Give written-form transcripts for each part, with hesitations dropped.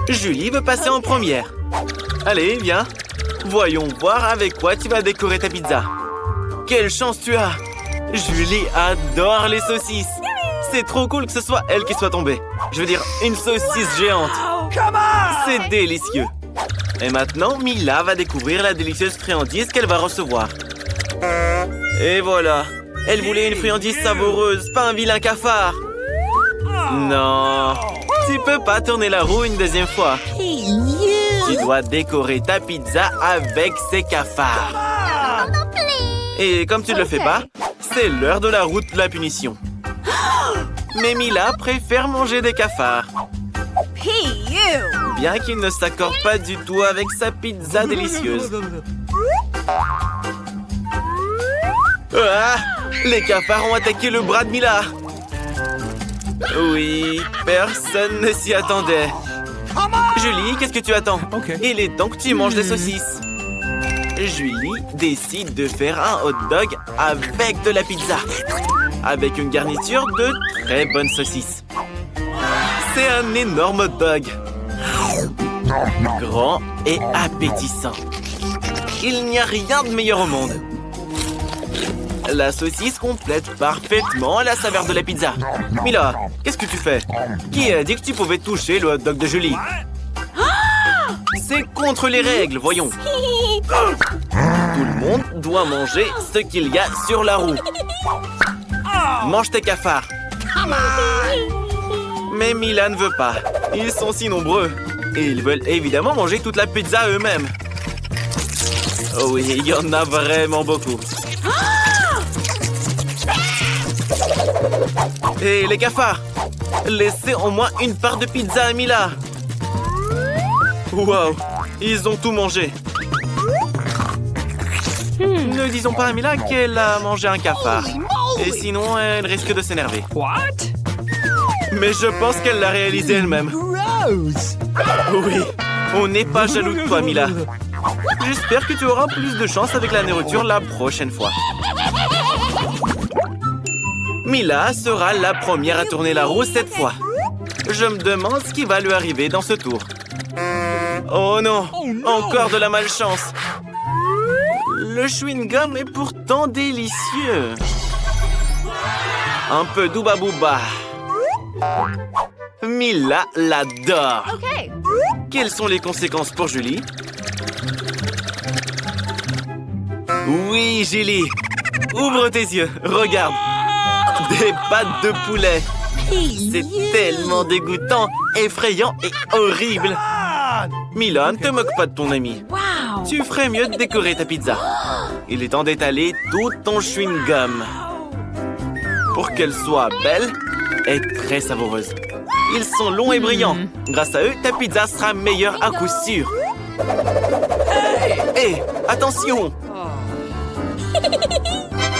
Julie veut passer en première. Allez, viens. Voyons voir avec quoi tu vas décorer ta pizza. Quelle chance tu as! Julie adore les saucisses. C'est trop cool que ce soit elle qui soit tombée. Je veux dire, une saucisse géante. C'est délicieux. Et maintenant, Mila va découvrir la délicieuse friandise qu'elle va recevoir. Et voilà. Elle voulait une friandise savoureuse, pas un vilain cafard. Non. Tu peux pas tourner la roue une deuxième fois. Tu dois décorer ta pizza avec ces cafards. Et comme tu ne le fais pas, c'est l'heure de la route de la punition. Mais Mila préfère manger des cafards. Bien qu'il ne s'accorde pas du tout avec sa pizza délicieuse. Ah! Les cafards ont attaqué le bras de Mila. Oui, personne ne s'y attendait. Julie, qu'est-ce que tu attends? Il est temps que tu manges des saucisses. Julie décide de faire un hot dog avec de la pizza. Avec une garniture de très bonnes saucisses. C'est un énorme hot dog. Grand et appétissant. Il n'y a rien de meilleur au monde. La saucisse complète parfaitement la saveur de la pizza. Mila, qu'est-ce que tu fais? Qui a dit que tu pouvais toucher le hot dog de Julie? C'est contre les règles, voyons. Tout le monde doit manger ce qu'il y a sur la roue. Mange tes cafards. Mais Mila ne veut pas. Ils sont si nombreux. Et ils veulent évidemment manger toute la pizza eux-mêmes. Oh oui, il y en a vraiment beaucoup. Et les cafards, laissez au moins une part de pizza à Mila. Wow, ils ont tout mangé. Ne disons pas à Mila qu'elle a mangé un cafard. Et sinon, elle risque de s'énerver. Mais je pense qu'elle l'a réalisé elle-même. Oui, on n'est pas jaloux de toi, Mila. J'espère que tu auras plus de chance avec la nourriture la prochaine fois. Mila sera la première à tourner la roue cette fois. Je me demande ce qui va lui arriver dans ce tour. Oh non, encore de la malchance. Le chewing-gum est pourtant délicieux. Un peu d'ouba bouba. Mila l'adore. Quelles sont les conséquences pour Julie? Oui, Julie. Ouvre tes yeux, regarde. Des pattes de poulet. C'est tellement dégoûtant, effrayant et horrible. Mila, ne te moque pas de ton ami. Tu ferais mieux de décorer ta pizza. Il est temps d'étaler tout ton chewing-gum. Pour qu'elle soit belle et très savoureuse. Ils sont longs et brillants. Grâce à eux, ta pizza sera meilleure à coup sûr. Hé, attention!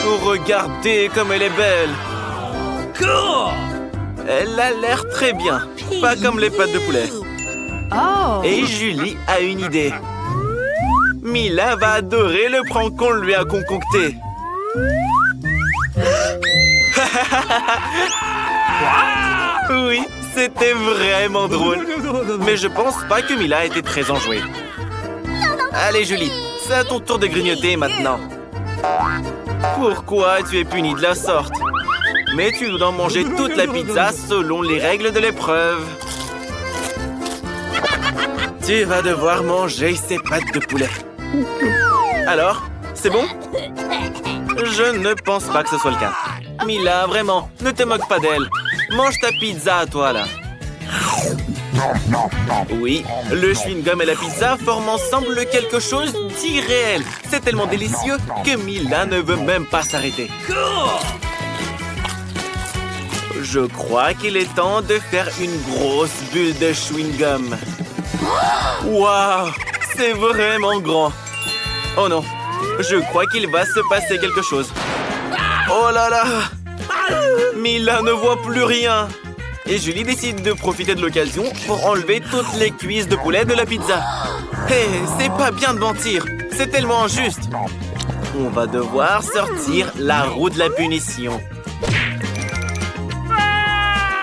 Oh, regardez comme elle est belle. Elle a l'air très bien. Pas comme les pâtes de poulet. Et Julie a une idée. Mila va adorer le prank qu'on lui a concocté. Oui, c'était vraiment drôle. Mais je pense pas que Mila ait été très enjouée. Allez, Julie, c'est à ton tour de grignoter maintenant. Pourquoi tu es punie de la sorte? Mais tu dois manger toute la pizza selon les règles de l'épreuve. Tu vas devoir manger ces pâtes de poulet. Alors, c'est bon? Je ne pense pas que ce soit le cas. Mila, vraiment, ne te moque pas d'elle. Mange ta pizza à toi, là. Oui, le chewing-gum et la pizza forment ensemble quelque chose d'irréel. C'est tellement délicieux que Mila ne veut même pas s'arrêter. Je crois qu'il est temps de faire une grosse bulle de chewing-gum. Waouh, c'est vraiment grand. Oh non, je crois qu'il va se passer quelque chose. Oh là là! Mila ne voit plus rien. Et Julie décide de profiter de l'occasion pour enlever toutes les cuisses de poulet de la pizza. Hé, c'est pas bien de mentir. C'est tellement injuste. On va devoir sortir la roue de la punition.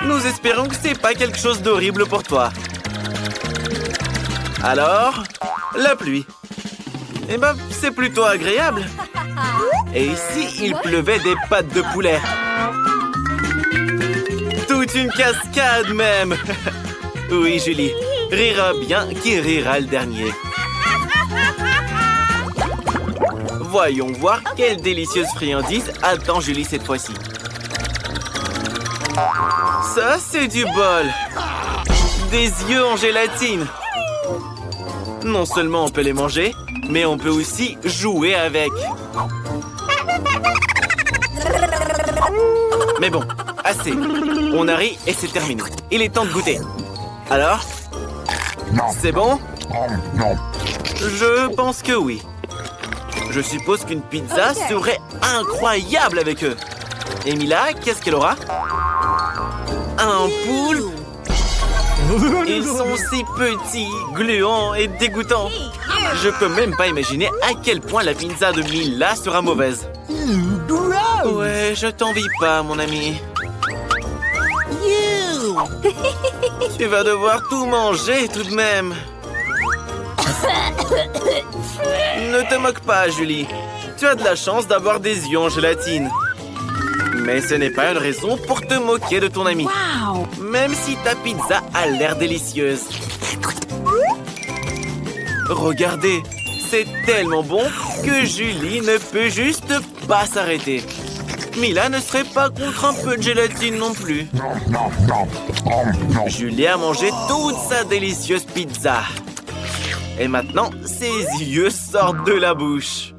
Nous espérons que c'est pas quelque chose d'horrible pour toi. Alors, la pluie. Eh ben, c'est plutôt agréable. Et ici, il pleuvait des pâtes de poulet. Toute une cascade même. Oui, Julie. Rira bien qui rira le dernier. Voyons voir quelle délicieuse friandise attend Julie cette fois-ci. Ça, c'est du bol. Des yeux en gélatine. Non seulement on peut les manger, mais on peut aussi jouer avec. Mais bon, assez. On a ri et c'est terminé. Il est temps de goûter. Alors? C'est bon? Je pense que oui. Je suppose qu'une pizza serait incroyable avec eux. Et Mila, qu'est-ce qu'elle aura? Un poulpe? Ils sont si petits, gluants et dégoûtants. Je peux même pas imaginer à quel point la pizza de Mila sera mauvaise. Ouais, je t'envie pas, mon ami. Tu vas devoir tout manger tout de même. Ne te moque pas, Julie. Tu as de la chance d'avoir des yeux en gélatine. Mais ce n'est pas une raison pour te moquer de ton ami. Wow. Même si ta pizza a l'air délicieuse. Regardez, c'est tellement bon que Julie ne peut juste pas s'arrêter. Mila ne serait pas contre un peu de gélatine non plus. Julie a mangé toute sa délicieuse pizza. Et maintenant, ses yeux sortent de la bouche.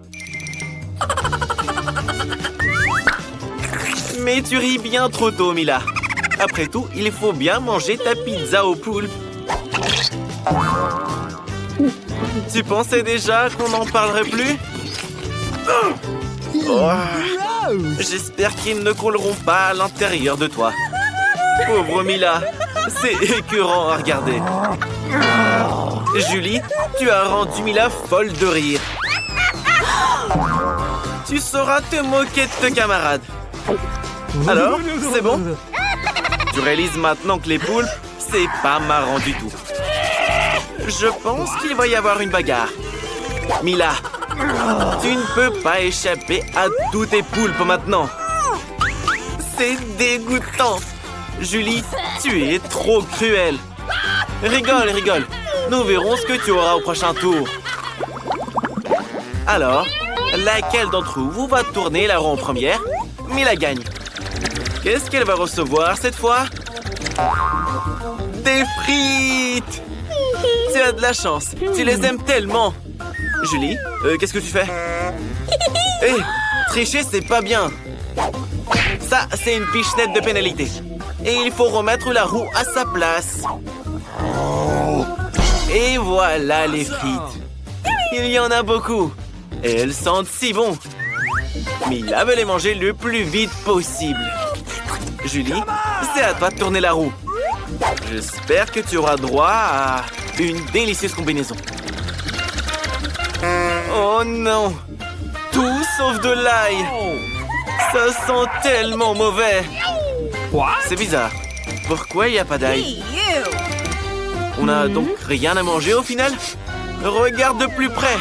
Mais tu ris bien trop tôt, Mila. Après tout, il faut bien manger ta pizza au poulpe. Tu pensais déjà qu'on n'en parlerait plus? Oh. J'espère qu'ils ne couleront pas à l'intérieur de toi. Pauvre Mila, c'est écœurant à regarder. Julie, tu as rendu Mila folle de rire. Tu sauras te moquer de tes camarades. Alors, c'est bon? Tu réalises maintenant que les poulpes, c'est pas marrant du tout. Je pense qu'il va y avoir une bagarre. Mila, tu ne peux pas échapper à tous tes poulpes maintenant. C'est dégoûtant. Julie, tu es trop cruelle. Rigole, rigole. Nous verrons ce que tu auras au prochain tour. Alors, laquelle d'entre vous va tourner la roue en première? Mila gagne. Qu'est-ce qu'elle va recevoir cette fois? Des frites! Tu as de la chance. Tu les aimes tellement. Julie, qu'est-ce que tu fais? Hé, tricher, c'est pas bien. Ça, c'est une pichenette de pénalité. Et il faut remettre la roue à sa place. Et voilà les frites. Il y en a beaucoup. Et elles sentent si bon. Mila veut les manger le plus vite possible. Julie, c'est à toi de tourner la roue. J'espère que tu auras droit à une délicieuse combinaison. Oh non! Tout sauf de l'ail! Ça sent tellement mauvais! C'est bizarre. Pourquoi il n'y a pas d'ail? On n'a donc rien à manger au final? Regarde de plus près!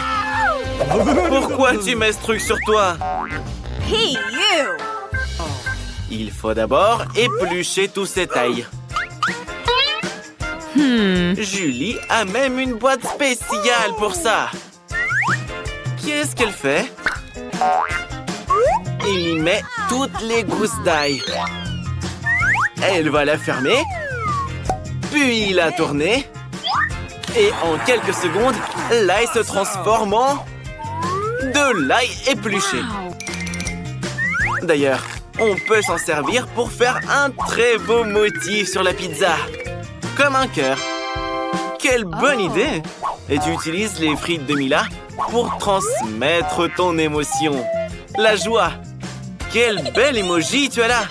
Pourquoi tu mets ce truc sur toi? Hey, you! Il faut d'abord éplucher tout cet ail. Julie a même une boîte spéciale pour ça. Qu'est-ce qu'elle fait? Elle y met toutes les gousses d'ail. Elle va la fermer, puis la tourner. Et en quelques secondes, l'ail se transforme en de l'ail épluché. D'ailleurs, on peut s'en servir pour faire un très beau motif sur la pizza. Comme un cœur. Quelle bonne idée! Et tu utilises les frites de Mila pour transmettre ton émotion. La joie. Quel bel emoji tu as là!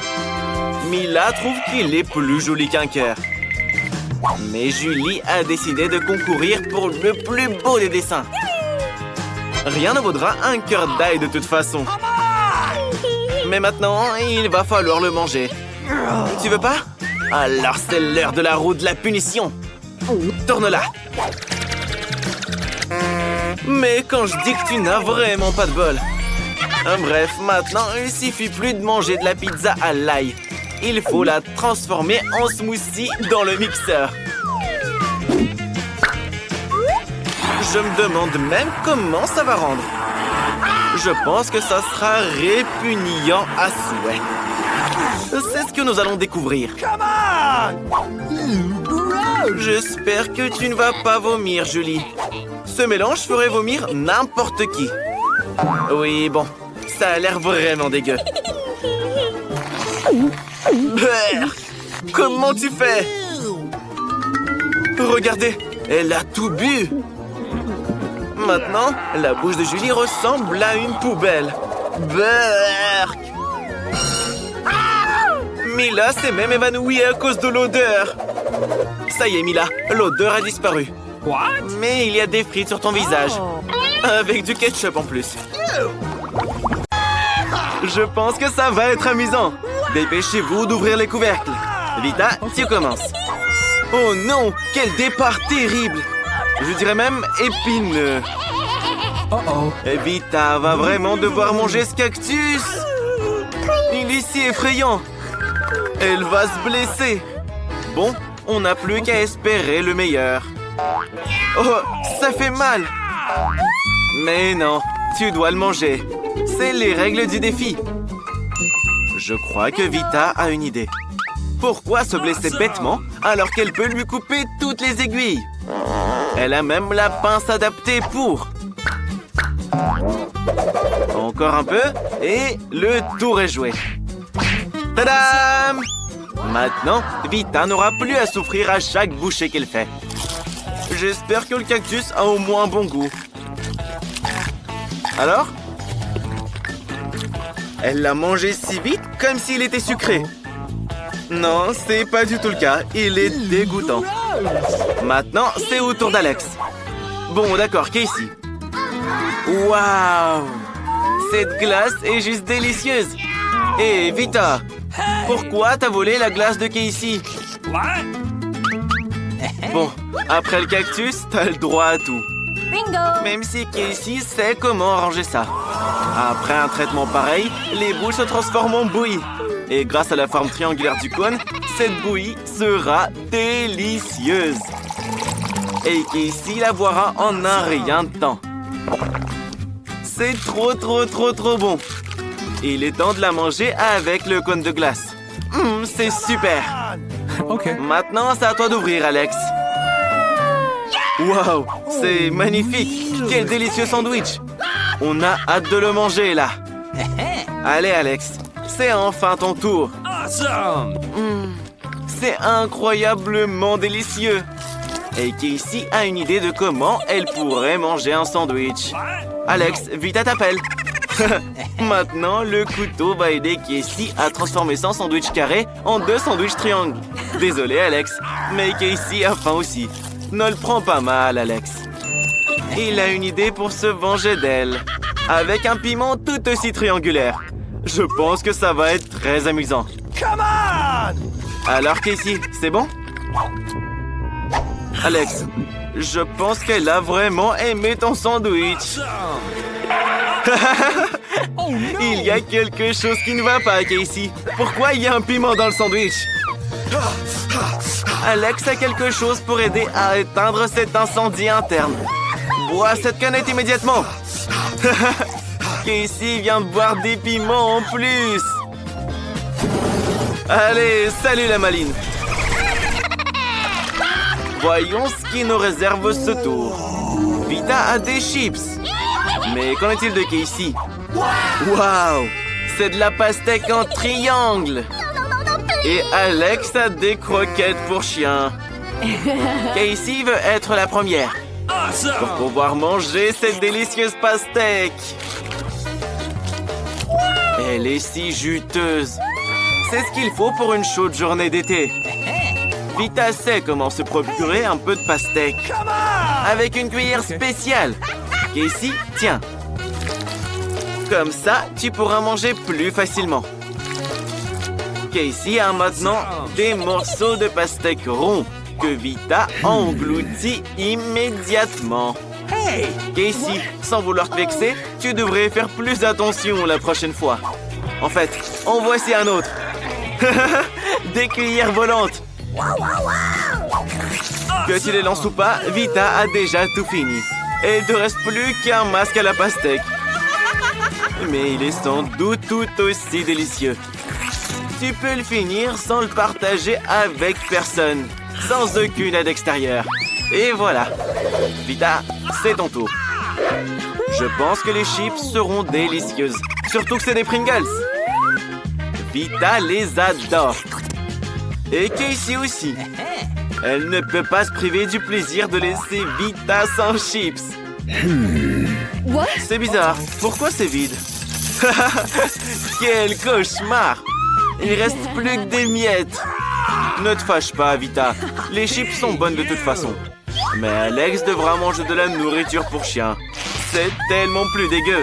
Mila trouve qu'il est plus joli qu'un cœur. Mais Julie a décidé de concourir pour le plus beau des dessins. Rien ne vaudra un cœur d'ail de toute façon. Mais maintenant, il va falloir le manger. Tu veux pas? Alors c'est l'heure de la roue de la punition. Tourne-la. Mais quand je dis que tu n'as vraiment pas de bol. Bref, maintenant, il suffit plus de manger de la pizza à l'ail. Il faut la transformer en smoothie dans le mixeur. Je me demande même comment ça va rendre. Je pense que ça sera répugnant à souhait. C'est ce que nous allons découvrir. J'espère que tu ne vas pas vomir, Julie. Ce mélange ferait vomir n'importe qui. Oui, bon, ça a l'air vraiment dégueu. Comment tu fais? Regardez, elle a tout bu. Maintenant, la bouche de Julie ressemble à une poubelle. Berk! Mila s'est même évanouie à cause de l'odeur. Ça y est, Mila, l'odeur a disparu. Mais il y a des frites sur ton visage. Avec du ketchup en plus. Je pense que ça va être amusant. Dépêchez-vous d'ouvrir les couvercles. Vita, tu commences. Oh non, quel départ terrible. Je dirais même épineux. Vita va vraiment devoir manger ce cactus. Il est si effrayant. Elle va se blesser. Bon, on n'a plus qu'à espérer le meilleur. Oh, ça fait mal. Mais non, tu dois le manger. C'est les règles du défi. Je crois que Vita a une idée. Pourquoi se blesser bêtement alors qu'elle peut lui couper toutes les aiguilles? Elle a même la pince adaptée pour. Encore un peu et le tour est joué. Tadam! Maintenant, Vita n'aura plus à souffrir à chaque bouchée qu'elle fait. J'espère que le cactus a au moins bon goût. Alors? Elle l'a mangé si vite comme s'il était sucré. Non, c'est pas du tout le cas. Il est dégoûtant. Maintenant, c'est au tour d'Alex. Bon, d'accord, Casey. Waouh! Cette glace est juste délicieuse. Hé, Vita, pourquoi t'as volé la glace de Casey? Bon, après le cactus, t'as le droit à tout. Bingo! Même si Casey sait comment arranger ça. Après un traitement pareil, les boules se transforment en bouillie. Et grâce à la forme triangulaire du cône, cette bouillie sera délicieuse. Et Casey la boira en un rien de temps. C'est trop bon. Il est temps de la manger avec le cône de glace. C'est super. Ok. Maintenant, c'est à toi d'ouvrir, Alex. Waouh, c'est magnifique. Quel délicieux sandwich. On a hâte de le manger, là. Allez, Alex, c'est enfin ton tour. Awesome! C'est incroyablement délicieux. Et Casey a une idée de comment elle pourrait manger un sandwich. Alex, vite à t'appelle. Maintenant, le couteau va aider Casey à transformer son sandwich carré en 2 sandwichs triangles. Désolé, Alex, mais Casey a faim aussi. Ne le prends pas mal, Alex. Il a une idée pour se venger d'elle. Avec un piment tout aussi triangulaire. Je pense que ça va être très amusant. Alors, Casey, c'est bon? Alex, je pense qu'elle a vraiment aimé ton sandwich. Il y a quelque chose qui ne va pas, Casey. Pourquoi il y a un piment dans le sandwich? Alex a quelque chose pour aider à éteindre cet incendie interne. Bois cette canette immédiatement. Casey vient de boire des piments en plus. Allez, salut la maline. Voyons ce qui nous réserve ce tour. Vita a des chips. Mais qu'en est-il de Casey? Waouh! C'est de la pastèque en triangle. Et Alex a des croquettes pour chien. Casey veut être la première. Pour pouvoir manger cette délicieuse pastèque. Elle est si juteuse. C'est ce qu'il faut pour une chaude journée d'été. Vita sait comment se procurer un peu de pastèque. Avec une cuillère spéciale. Casey, tiens. Comme ça, tu pourras manger plus facilement. Casey a maintenant des morceaux de pastèque ronds que Vita engloutit immédiatement. Casey, sans vouloir te vexer, tu devrais faire plus attention la prochaine fois. En fait, en voici un autre. Des cuillères volantes. Que tu les lances ou pas, Vita a déjà tout fini. Et il ne te reste plus qu'un masque à la pastèque. Mais il est sans doute tout aussi délicieux. Tu peux le finir sans le partager avec personne, sans aucune aide extérieure. Et voilà. Vita, c'est ton tour. Je pense que les chips seront délicieuses. Surtout que c'est des Pringles. Vita les adore. Et Casey aussi. Elle ne peut pas se priver du plaisir de laisser Vita sans chips. What? C'est bizarre. Pourquoi c'est vide? Quel cauchemar! Il reste plus que des miettes. Ne te fâche pas, Vita. Les chips sont bonnes de toute façon. Mais Alex devra manger de la nourriture pour chien. C'est tellement plus dégueu.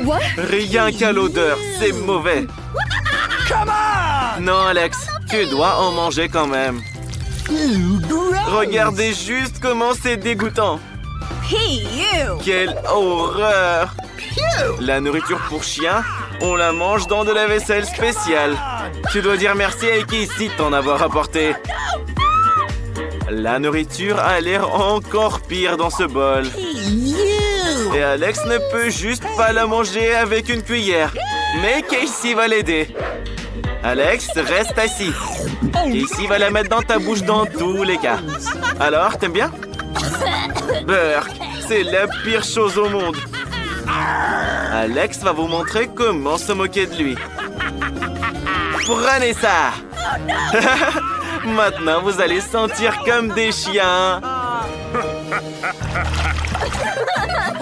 What? Rien qu'à l'odeur, c'est mauvais. Non, Alex, tu dois en manger quand même. Regardez juste comment c'est dégoûtant. Hey, you! Quelle horreur! La nourriture pour chien, on la mange dans de la vaisselle spéciale. Tu dois dire merci à Casey de t'en avoir apporté. La nourriture a l'air encore pire dans ce bol. Et Alex ne peut juste pas la manger avec une cuillère. Mais Casey va l'aider. Alex, reste assis. Casey va la mettre dans ta bouche dans tous les cas. Alors, t'aimes bien? Burk, c'est la pire chose au monde. Alex va vous montrer comment se moquer de lui. Prenez ça! Maintenant, vous allez sentir comme des chiens.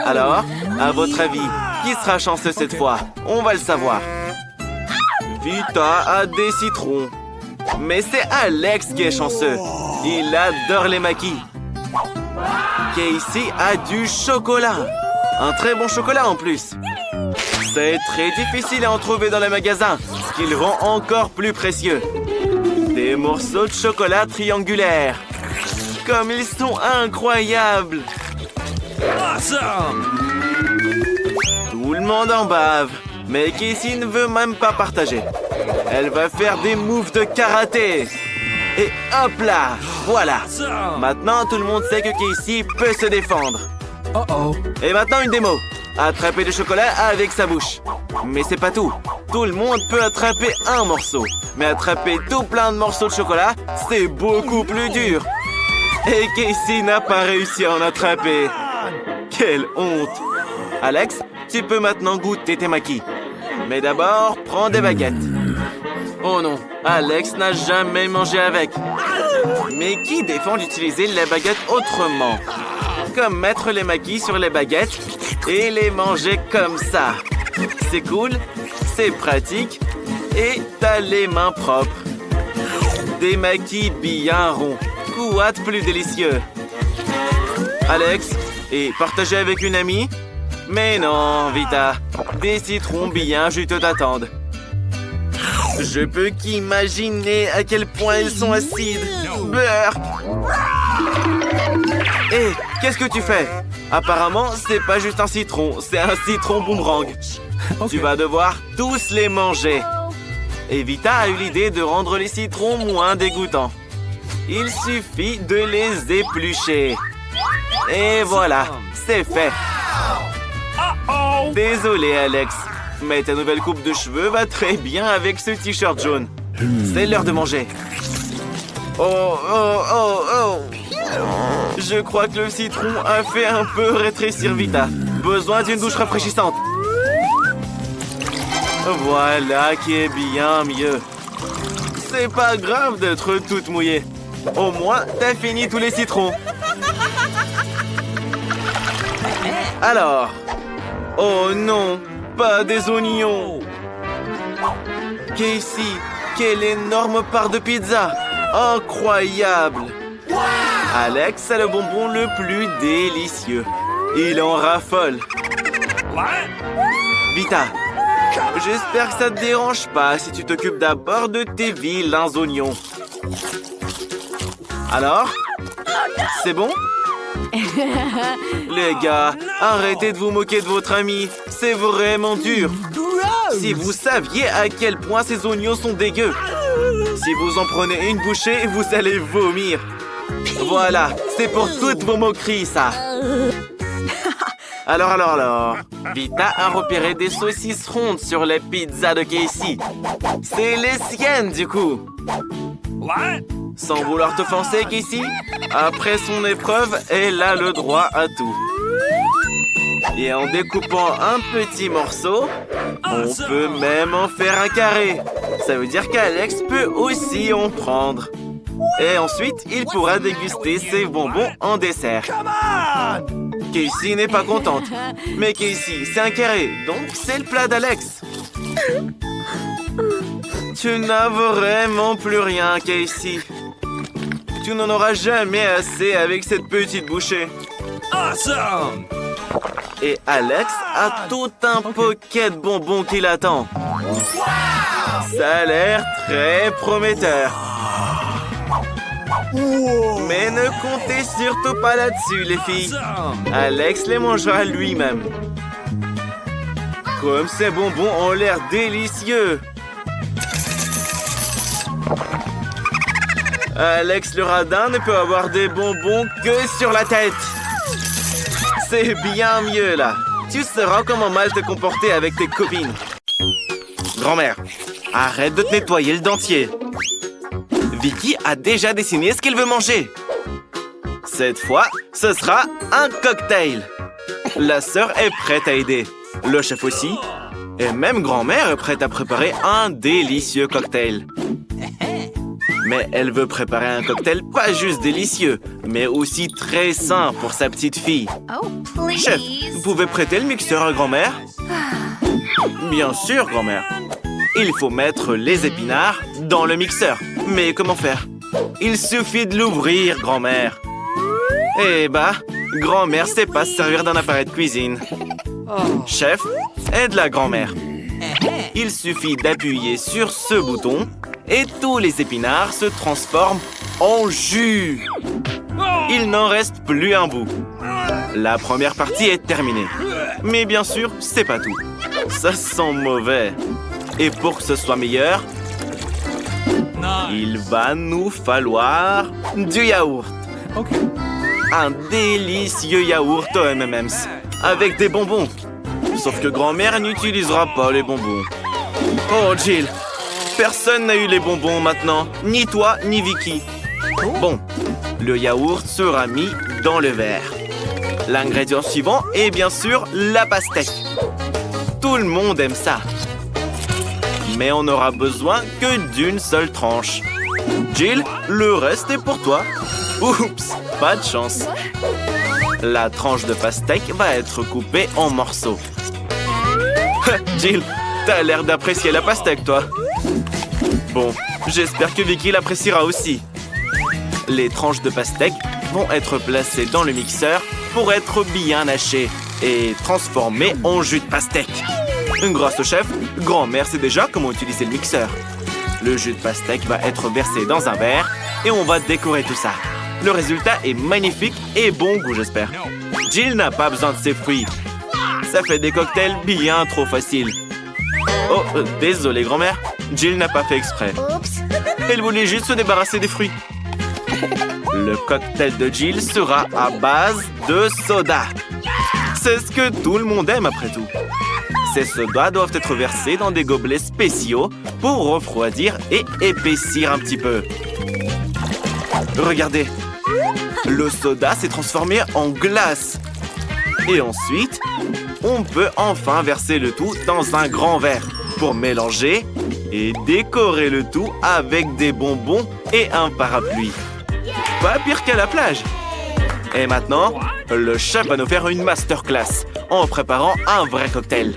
Alors, à votre avis, qui sera chanceux cette fois? On va le savoir. Vita a des citrons. Mais c'est Alex qui est chanceux. Il adore les maquis. Casey a du chocolat. Un très bon chocolat en plus. C'est très difficile à en trouver dans les magasins, ce qui le rend encore plus précieux. Des morceaux de chocolat triangulaires. Comme ils sont incroyables. Awesome! Tout le monde en bave. Mais Casey ne veut même pas partager. Elle va faire des moves de karaté. Et hop là, voilà. Maintenant, tout le monde sait que Casey peut se défendre. Uh-oh. Et maintenant, une démo. Attraper le chocolat avec sa bouche. Mais c'est pas tout. Tout le monde peut attraper un morceau. Mais attraper tout plein de morceaux de chocolat, c'est beaucoup plus dur. Et Casey n'a pas réussi à en attraper. Quelle honte. Alex, tu peux maintenant goûter tes maquis. Mais d'abord, prends des baguettes. Oh non, Alex n'a jamais mangé avec. Mais qui défend d'utiliser les baguettes autrement? Comme mettre les maquis sur les baguettes et les manger comme ça. C'est cool, c'est pratique et t'as les mains propres. Des maquis bien ronds. Quoi de plus délicieux? Alex, et partager avec une amie? Mais non, Vita. Des citrons bien juteux t'attendent. Je peux qu'imaginer à quel point ils sont acides. Burk! Hé, qu'est-ce que tu fais? Apparemment, c'est pas juste un citron, c'est un citron boomerang. Tu vas devoir tous les manger. Et Vita a eu l'idée de rendre les citrons moins dégoûtants. Il suffit de les éplucher. Et voilà, c'est fait. Désolé, Alex, mais ta nouvelle coupe de cheveux va très bien avec ce t-shirt jaune. C'est l'heure de manger. Oh, oh, oh, oh. Je crois que le citron a fait un peu rétrécir Vita. Besoin d'une douche rafraîchissante. Voilà qui est bien mieux. C'est pas grave d'être toute mouillée. Au moins, t'as fini tous les citrons. Alors... Oh non, pas des oignons. Casey, quelle énorme part de pizza. Incroyable. Alex a le bonbon le plus délicieux. Il en raffole. Vita, j'espère que ça te dérange pas si tu t'occupes d'abord de tes vilains oignons. Alors, c'est bon? Les gars, arrêtez de vous moquer de votre ami. C'est vraiment dur. Si vous saviez à quel point ces oignons sont dégueux. Si vous en prenez une bouchée, vous allez vomir. Voilà, c'est pour toutes vos moqueries, ça. Alors. Vita a repéré des saucisses rondes sur les pizzas de Casey. C'est les siennes, du coup. What? Sans vouloir t'offenser, Casey, après son épreuve, elle a le droit à tout. Et en découpant un petit morceau, on peut même en faire un carré. Ça veut dire qu'Alex peut aussi en prendre. Et ensuite, il pourra déguster ses bonbons en dessert. Casey n'est pas contente. Mais Casey, c'est un carré, donc c'est le plat d'Alex. Tu n'as vraiment plus rien, Casey. Tu n'en auras jamais assez avec cette petite bouchée. Awesome! Et Alex a tout un paquet de bonbons qui l'attend. Ça a l'air très prometteur. Mais ne comptez surtout pas là-dessus, les filles. Alex les mangera lui-même. Comme ces bonbons ont l'air délicieux. Alex le radin ne peut avoir des bonbons que sur la tête. C'est bien mieux, là. Tu sauras comment mal te comporter avec tes copines. Grand-mère, arrête de te nettoyer le dentier. Vicky a déjà dessiné ce qu'elle veut manger. Cette fois, ce sera un cocktail. La sœur est prête à aider. Le chef aussi. Et même grand-mère est prête à préparer un délicieux cocktail. Mais elle veut préparer un cocktail pas juste délicieux, mais aussi très sain pour sa petite fille. Oh, please. Chef, vous pouvez prêter le mixeur à grand-mère? Bien sûr, grand-mère. Il faut mettre les épinards dans le mixeur. Mais comment faire? Il suffit de l'ouvrir, grand-mère. Eh bah, grand-mère sait pas se servir d'un appareil de cuisine. Chef, aide la grand-mère. Il suffit d'appuyer sur ce bouton et tous les épinards se transforment en jus. Il n'en reste plus un bout. La première partie est terminée. Mais bien sûr, c'est pas tout. Ça sent mauvais. Et pour que ce soit meilleur, il va nous falloir du yaourt. Okay. Un délicieux yaourt aux M&M's avec des bonbons. Sauf que grand-mère n'utilisera pas les bonbons. Oh, Jill, personne n'a eu les bonbons maintenant. Ni toi, ni Vicky. Bon, le yaourt sera mis dans le verre. L'ingrédient suivant est bien sûr la pastèque. Tout le monde aime ça. Mais on n'aura besoin que d'une seule tranche. Jill, le reste est pour toi. Oups, pas de chance. La tranche de pastèque va être coupée en morceaux. Jill, t'as l'air d'apprécier la pastèque, toi. Bon, j'espère que Vicky l'appréciera aussi. Les tranches de pastèque vont être placées dans le mixeur pour être bien hachées et transformées en jus de pastèque. Grâce au chef, grand-mère sait déjà comment utiliser le mixeur. Le jus de pastèque va être versé dans un verre et on va décorer tout ça. Le résultat est magnifique et bon goût, j'espère. Jill n'a pas besoin de ses fruits. Ça fait des cocktails bien trop faciles. Oh, désolé, grand-mère. Jill n'a pas fait exprès. Elle voulait juste se débarrasser des fruits. Le cocktail de Jill sera à base de soda. C'est ce que tout le monde aime après tout. Ces sodas doivent être versés dans des gobelets spéciaux pour refroidir et épaissir un petit peu. Regardez, le soda s'est transformé en glace. Et ensuite, on peut enfin verser le tout dans un grand verre pour mélanger et décorer le tout avec des bonbons et un parapluie. Pas pire qu'à la plage. Et maintenant, le chef va nous faire une masterclass en préparant un vrai cocktail.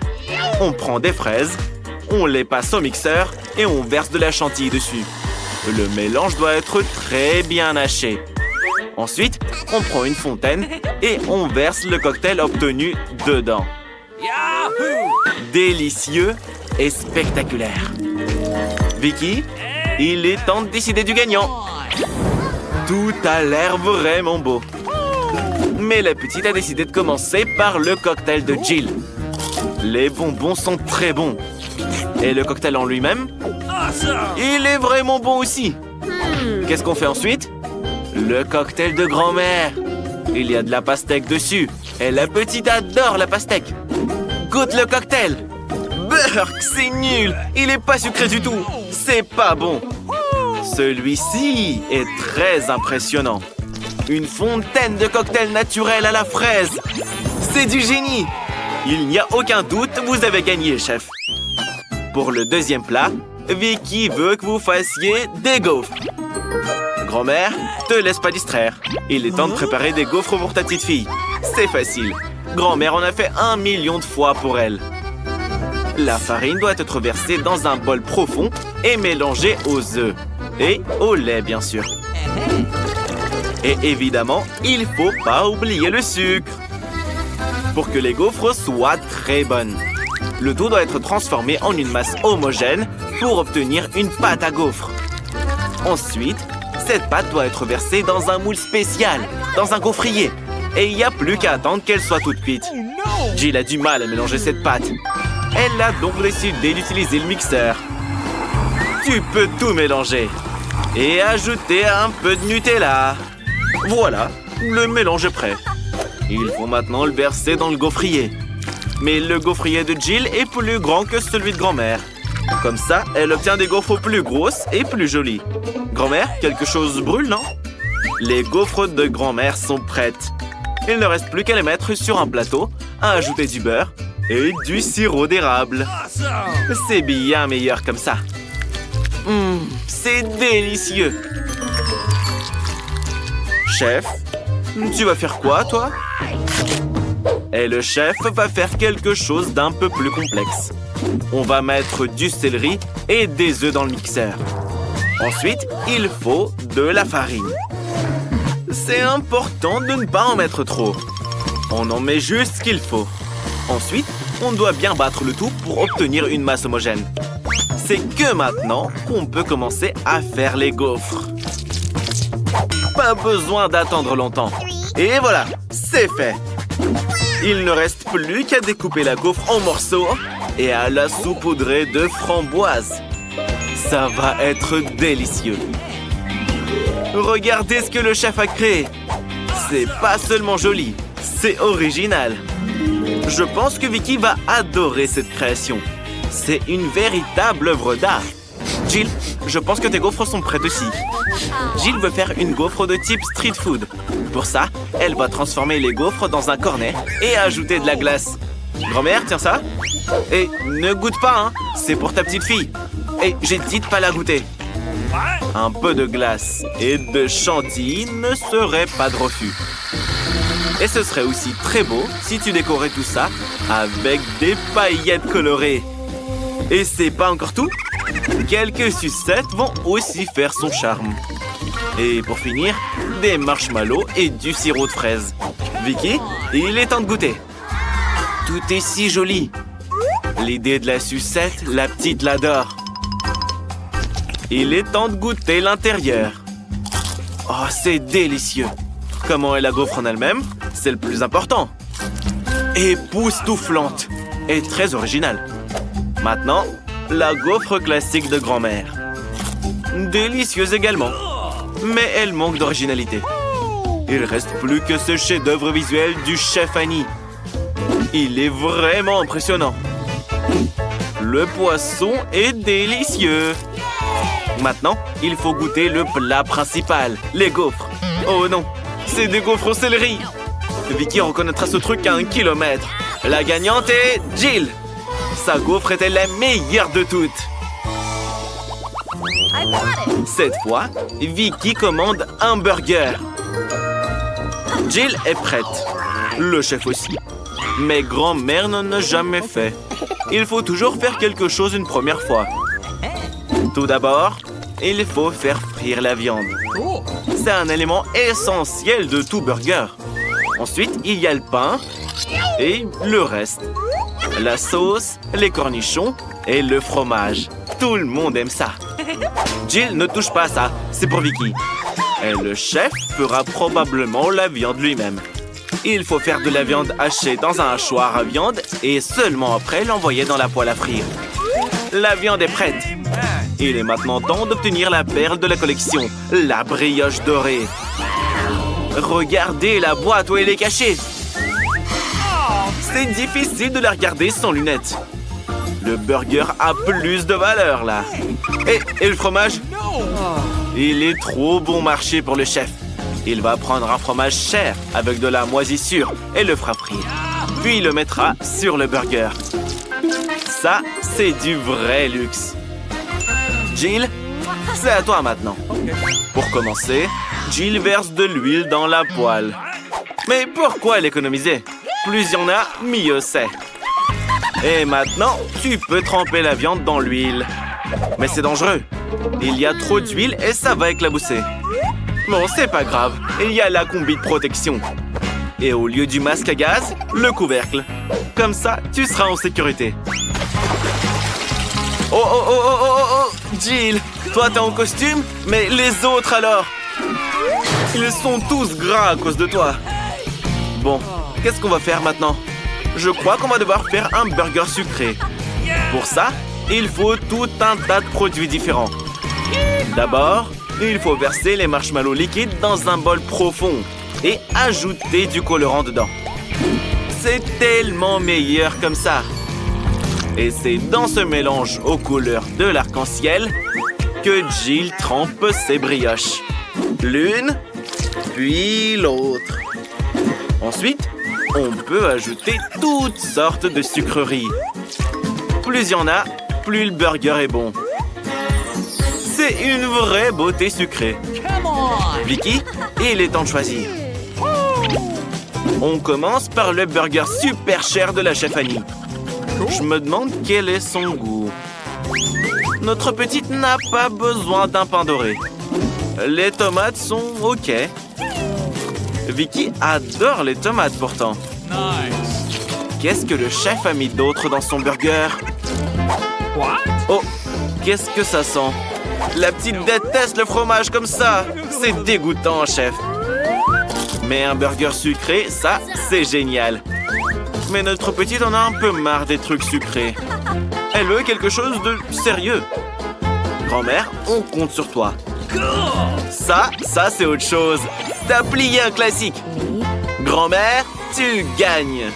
On prend des fraises, on les passe au mixeur et on verse de la chantilly dessus. Le mélange doit être très bien haché. Ensuite, on prend une fontaine et on verse le cocktail obtenu dedans. Délicieux et spectaculaire. Vicky, il est temps de décider du gagnant. Tout a l'air vraiment beau. Mais la petite a décidé de commencer par le cocktail de Jill. Les bonbons sont très bons. Et le cocktail en lui-même, Awesome! il est vraiment bon aussi. Qu'est-ce qu'on fait ensuite? Le cocktail de grand-mère. Il y a de la pastèque dessus. Et la petite adore la pastèque. Goûte le cocktail. Burk, c'est nul. Il est pas sucré du tout. C'est pas bon. Celui-ci est très impressionnant. Une fontaine de cocktail naturel à la fraise. C'est du génie. Il n'y a aucun doute, vous avez gagné, chef. Pour le deuxième plat, Vicky veut que vous fassiez des gaufres. Grand-mère, te laisse pas distraire. Il est temps de préparer des gaufres pour ta petite fille. C'est facile. Grand-mère en a fait 1 million de fois pour elle. La farine doit être versée dans un bol profond et mélangée aux œufs. Et au lait, bien sûr. Et évidemment, il faut pas oublier le sucre. Pour que les gaufres soient très bonnes. Le tout doit être transformé en une masse homogène pour obtenir une pâte à gaufres. Ensuite, cette pâte doit être versée dans un moule spécial, dans un gaufrier. Et il n'y a plus qu'à attendre qu'elle soit toute cuite. Jill a du mal à mélanger cette pâte. Elle a donc décidé d'utiliser le mixeur. Tu peux tout mélanger. Et ajouter un peu de Nutella. Voilà, le mélange est prêt. Il faut maintenant le verser dans le gaufrier. Mais le gaufrier de Jill est plus grand que celui de grand-mère. Comme ça, elle obtient des gaufres plus grosses et plus jolies. Grand-mère, quelque chose brûle, non? Les gaufres de grand-mère sont prêtes. Il ne reste plus qu'à les mettre sur un plateau, à ajouter du beurre et du sirop d'érable. Awesome! C'est bien meilleur comme ça. C'est délicieux. Chef, tu vas faire quoi, toi? Et le chef va faire quelque chose d'un peu plus complexe. On va mettre du céleri et des œufs dans le mixeur. Ensuite, il faut de la farine. C'est important de ne pas en mettre trop. On en met juste ce qu'il faut. Ensuite, on doit bien battre le tout pour obtenir une masse homogène. C'est que maintenant qu'on peut commencer à faire les gaufres. Pas besoin d'attendre longtemps. Et voilà, c'est fait. Il ne reste plus qu'à découper la gaufre en morceaux et à la saupoudrer de framboises. Ça va être délicieux. Regardez ce que le chef a créé. C'est pas seulement joli, c'est original. Je pense que Vicky va adorer cette création. C'est une véritable œuvre d'art. Jill, je pense que tes gaufres sont prêtes aussi. Jill veut faire une gaufre de type street food. Pour ça, elle va transformer les gaufres dans un cornet et ajouter de la glace. Grand-mère, tiens ça. Et ne goûte pas, hein. C'est pour ta petite fille. Et j'ai dit de pas la goûter. Un peu de glace et de chantilly ne serait pas de refus. Et ce serait aussi très beau si tu décorais tout ça avec des paillettes colorées. Et c'est pas encore tout. Quelques sucettes vont aussi faire son charme. Et pour finir, des marshmallows et du sirop de fraise. Vicky, il est temps de goûter. Tout est si joli. L'idée de la sucette, la petite l'adore. Il est temps de goûter l'intérieur. Oh, c'est délicieux. Comment est la gaufre en elle-même? C'est le plus important. Époustouflante et très originale. Maintenant, la gaufre classique de grand-mère. Délicieuse également. Mais elle manque d'originalité. Il reste plus que ce chef-d'œuvre visuel du chef Annie. Il est vraiment impressionnant. Le poisson est délicieux. Maintenant, il faut goûter le plat principal, les gaufres. Oh non, c'est des gaufres au céleri. Vicky reconnaîtra ce truc à 1 kilomètre. La gagnante est Jill. Sa gaufre était la meilleure de toutes. Cette fois, Vicky commande un burger. Jill est prête. Le chef aussi. Mais grand-mère n'en a jamais fait. Il faut toujours faire quelque chose une première fois. Tout d'abord, il faut faire frire la viande. C'est un élément essentiel de tout burger. Ensuite, il y a le pain et le reste. La sauce, les cornichons et le fromage. Tout le monde aime ça. Jill, ne touche pas à ça. C'est pour Vicky. Et le chef fera probablement la viande lui-même. Il faut faire de la viande hachée dans un hachoir à viande et seulement après l'envoyer dans la poêle à frire. La viande est prête. Il est maintenant temps d'obtenir la perle de la collection, la brioche dorée. Regardez la boîte où elle est cachée. C'est difficile de la regarder sans lunettes. Le burger a plus de valeur, là. Et le fromage? Il est trop bon marché pour le chef. Il va prendre un fromage cher avec de la moisissure et le fera frire. Puis il le mettra sur le burger. Ça, c'est du vrai luxe. Jill, c'est à toi maintenant. Pour commencer, Jill verse de l'huile dans la poêle. Mais pourquoi l'économiser? Plus il y en a, mieux c'est. Et maintenant, tu peux tremper la viande dans l'huile. Mais c'est dangereux. Il y a trop d'huile et ça va éclabousser. Bon, c'est pas grave. Il y a la combi de protection. Et au lieu du masque à gaz, le couvercle. Comme ça, tu seras en sécurité. Oh, oh, oh, oh, oh, oh, Jill, toi t'es en costume, mais les autres alors? Ils sont tous gras à cause de toi. Bon, qu'est-ce qu'on va faire maintenant? Je crois qu'on va devoir faire un burger sucré. Pour ça, il faut tout un tas de produits différents. D'abord, il faut verser les marshmallows liquides dans un bol profond et ajouter du colorant dedans. C'est tellement meilleur comme ça. Et c'est dans ce mélange aux couleurs de l'arc-en-ciel que Jill trempe ses brioches. L'une, puis l'autre. Ensuite, on peut ajouter toutes sortes de sucreries. Plus il y en a, plus le burger est bon. C'est une vraie beauté sucrée. Vicky, il est temps de choisir. On commence par le burger super cher de la chef Annie. Je me demande quel est son goût. Notre petite n'a pas besoin d'un pain doré. Les tomates sont OK. Vicky adore les tomates pourtant. Qu'est-ce que le chef a mis d'autre dans son burger? Oh, qu'est-ce que ça sent? La petite déteste le fromage comme ça. C'est dégoûtant, chef. Mais un burger sucré, ça, c'est génial. Mais notre petite en a un peu marre des trucs sucrés. Elle veut quelque chose de sérieux. Grand-mère, on compte sur toi. Ça c'est autre chose. T'as plié un classique. Grand-mère, tu gagnes.